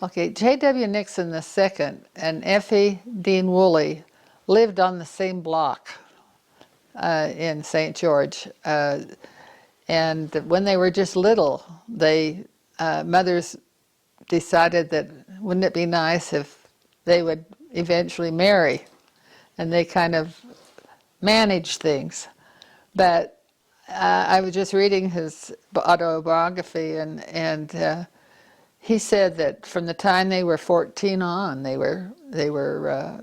Okay, J.W. Nixon II and Effie Dean Woolley lived on the same block in St. George. And when they were just little, mothers decided that wouldn't it be nice if they would eventually marry, and they kind of managed things. But I was just reading his autobiography, and he said that from the time they were 14 on, they were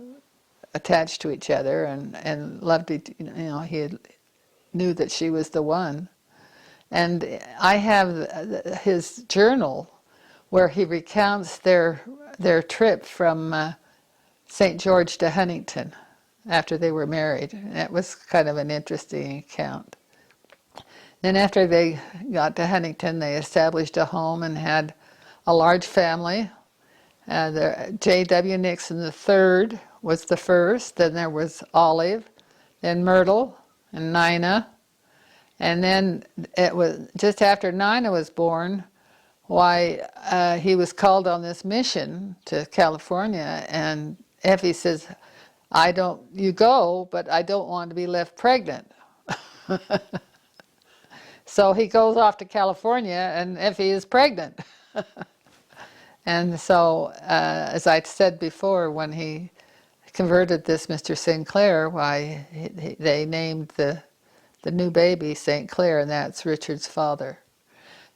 attached to each other and loved each. He knew that she was the one. And I have his journal where he recounts their trip from St. George to Huntington after they were married. And it was kind of an interesting account. Then after they got to Huntington, they established a home and had a large family. J.W. Nixon III was the first. Then there was Olive, then Myrtle, and Nina. And then it was just after Nina was born, he was called on this mission to California, and Effie says, you go, but I don't want to be left pregnant. So he goes off to California, and Effie is pregnant. And so, as I said before, when he converted this Mr. Sinclair, they named the new baby St. Clair, and that's Richard's father.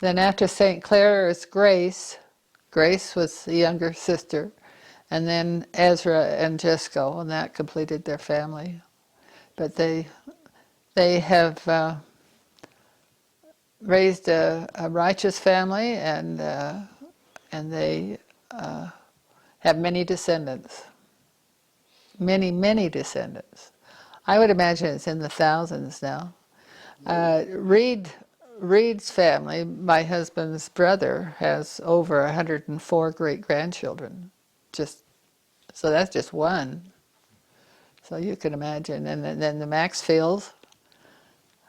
Then after St. Clair is Grace. Grace was the younger sister. And then Ezra and Jesco, and that completed their family. But they have raised a righteous family, and they have many descendants. Many descendants. I would imagine it's in the thousands now. Reed's family, my husband's brother, has over 104 great-grandchildren. So that's just one. So you can imagine. And then the Maxfields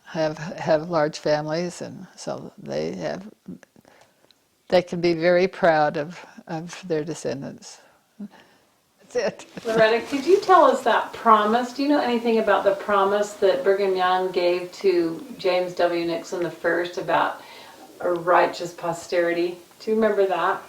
have large families, and so they can be very proud of their descendants. That's it. Loretta, could you tell us that promise? Do you know anything about the promise that Brigham Young gave to James W. Nixon I about a righteous posterity? Do you remember that?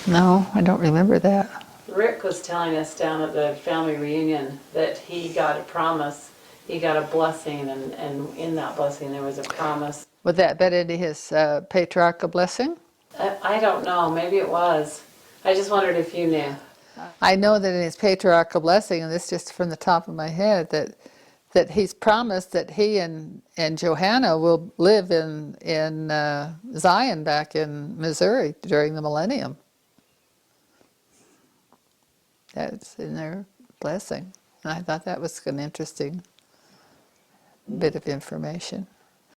No, I don't remember that. Rick was telling us down at the family reunion that he got a promise. He got a blessing, and in that blessing there was a promise. Would that been into his patriarchal blessing? I don't know. Maybe it was. I just wondered if you knew. I know that in his patriarchal blessing, and this just from the top of my head, that he's promised that he and Johanna will live in Zion back in Missouri during the millennium. That's in their blessing. And I thought that was an interesting bit of information.